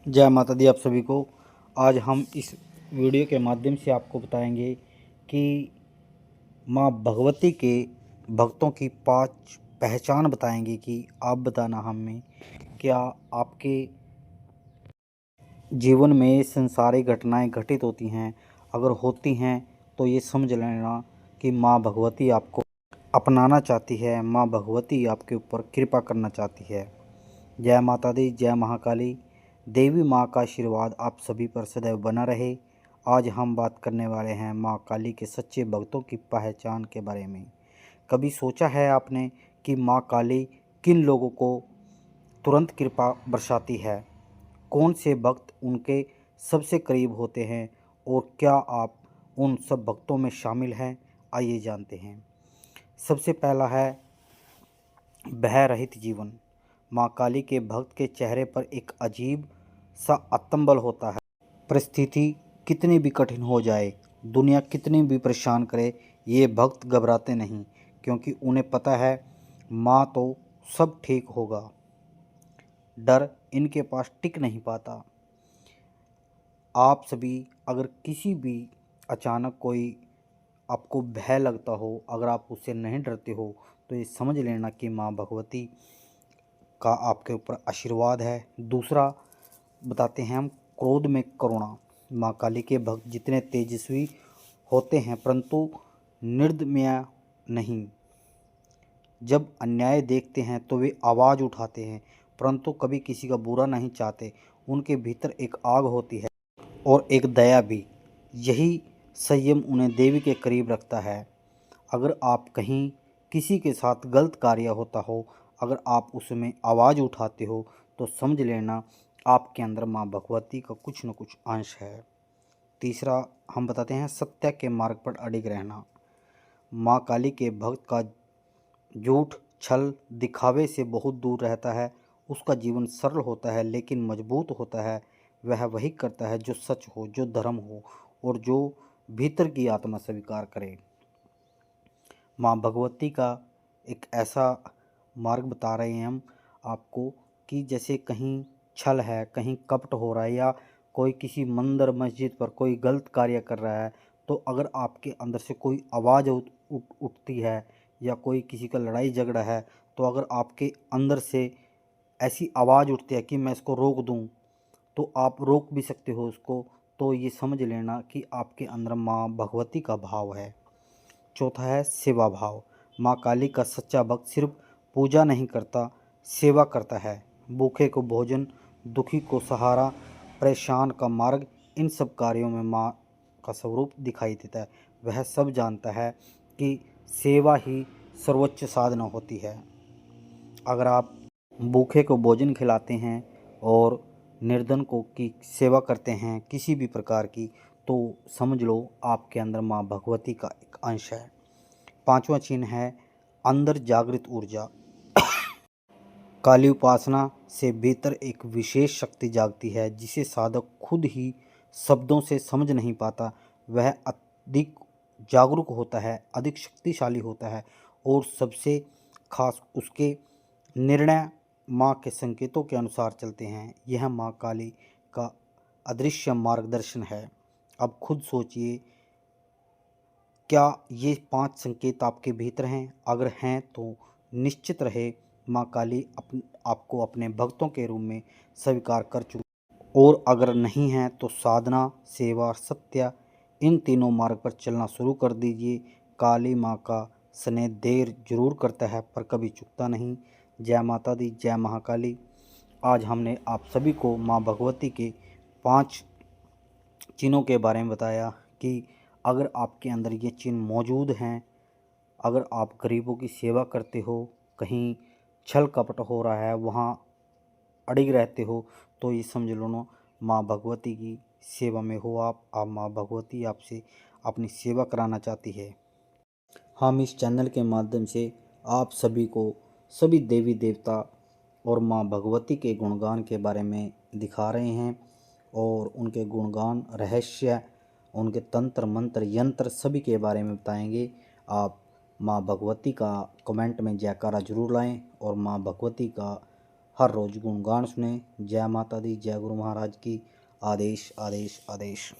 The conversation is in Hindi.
जय माता दी आप सभी को। आज हम इस वीडियो के माध्यम से आपको बताएंगे कि माँ भगवती के भक्तों की 5 पहचान बताएंगे कि आप बताना हमें क्या आपके जीवन में संसारिक घटनाएं घटित होती हैं। अगर होती हैं तो ये समझ लेना कि माँ भगवती आपको अपनाना चाहती है, माँ भगवती आपके ऊपर कृपा करना चाहती है। जय माता दी, जय महाकाली। देवी माँ का आशीर्वाद आप सभी पर सदैव बना रहे। आज हम बात करने वाले हैं माँ काली के सच्चे भक्तों की पहचान के बारे में। कभी सोचा है आपने कि माँ काली किन लोगों को तुरंत कृपा बरसाती है? कौन से भक्त उनके सबसे करीब होते हैं और क्या आप उन सब भक्तों में शामिल हैं? आइए जानते हैं। सबसे पहला है भय रहित जीवन। माँ काली के भक्त के चेहरे पर एक अजीब सा अतंबल होता है। परिस्थिति कितनी भी कठिन हो जाए, दुनिया कितनी भी परेशान करे, ये भक्त घबराते नहीं, क्योंकि उन्हें पता है माँ तो सब ठीक होगा। डर इनके पास टिक नहीं पाता। आप सभी अगर किसी भी अचानक कोई आपको भय लगता हो, अगर आप उससे नहीं डरते हो, तो ये समझ लेना कि माँ भगवती का आपके ऊपर आशीर्वाद है। दूसरा बताते हैं हम, क्रोध में करुणा। माँ काली के भक्त जितने तेजस्वी होते हैं परंतु निर्दमय नहीं। जब अन्याय देखते हैं तो वे आवाज़ उठाते हैं, परंतु कभी किसी का बुरा नहीं चाहते। उनके भीतर एक आग होती है और एक दया भी। यही संयम उन्हें देवी के करीब रखता है। अगर आप कहीं किसी के साथ गलत कार्य होता हो, अगर आप उसमें आवाज़ उठाते हो, तो समझ लेना आपके अंदर माँ भगवती का कुछ न कुछ अंश है। तीसरा हम बताते हैं सत्य के मार्ग पर अडिग रहना। माँ काली के भक्त का झूठ, छल, दिखावे से बहुत दूर रहता है। उसका जीवन सरल होता है लेकिन मजबूत होता है। वह वही करता है जो सच हो, जो धर्म हो और जो भीतर की आत्मा स्वीकार करे। माँ भगवती का एक ऐसा मार्ग बता रहे हैं हम आपको कि जैसे कहीं छल है, कहीं कपट हो रहा है, या कोई किसी मंदिर मस्जिद पर कोई गलत कार्य कर रहा है, तो अगर आपके अंदर से कोई आवाज़ उठती है या कोई किसी का लड़ाई झगड़ा है, तो अगर आपके अंदर से ऐसी आवाज़ उठती है कि मैं इसको रोक दूं, तो आप रोक भी सकते हो उसको। तो ये समझ लेना कि आपके अंदर माँ भगवती का भाव है। चौथा है सेवा भाव। माँ काली का सच्चा भक्त सिर्फ पूजा नहीं करता, सेवा करता है। भूखे को भोजन, दुखी को सहारा, परेशान का मार्ग, इन सब कार्यों में माँ का स्वरूप दिखाई देता है। वह सब जानता है कि सेवा ही सर्वोच्च साधना होती है। अगर आप भूखे को भोजन खिलाते हैं और निर्धन को की सेवा करते हैं किसी भी प्रकार की, तो समझ लो आपके अंदर माँ भगवती का एक अंश है। पांचवा चिन्ह है अंदर जागृत ऊर्जा। काली उपासना से भीतर एक विशेष शक्ति जागती है जिसे साधक खुद ही शब्दों से समझ नहीं पाता। वह अधिक जागरूक होता है, अधिक शक्तिशाली होता है और सबसे खास उसके निर्णय माँ के संकेतों के अनुसार चलते हैं। यह माँ काली का अदृश्य मार्गदर्शन है। अब खुद सोचिए, क्या ये 5 संकेत आपके भीतर हैं? अगर हैं तो निश्चित रहे माँ काली आपको अपने भक्तों के रूप में स्वीकार कर चुकी। और अगर नहीं हैं तो साधना, सेवा, सत्य, इन तीनों मार्ग पर चलना शुरू कर दीजिए। काली माँ का स्नेह देर जरूर करता है पर कभी चुकता नहीं। जय माता दी, जय महाकाली। आज हमने आप सभी को माँ भगवती के 5 चिन्हों के बारे में बताया कि अगर आपके अंदर ये चिन्ह मौजूद हैं, अगर आप गरीबों की सेवा करते हो, कहीं छल कपट हो रहा है वहाँ अड़िग रहते हो, तो ये समझ लो ना माँ भगवती की सेवा में हो आप माँ भगवती आपसे अपनी सेवा कराना चाहती है। हम इस चैनल के माध्यम से आप सभी को सभी देवी देवता और माँ भगवती के गुणगान के बारे में दिखा रहे हैं और उनके गुणगान, रहस्य, उनके तंत्र मंत्र यंत्र सभी के बारे में बताएंगे। आप माँ भगवती का कमेंट में जयकारा जरूर लाएं और माँ भगवती का हर रोज़ गुणगान सुने। जय माता दी, जय गुरु महाराज की। आदेश आदेश आदेश।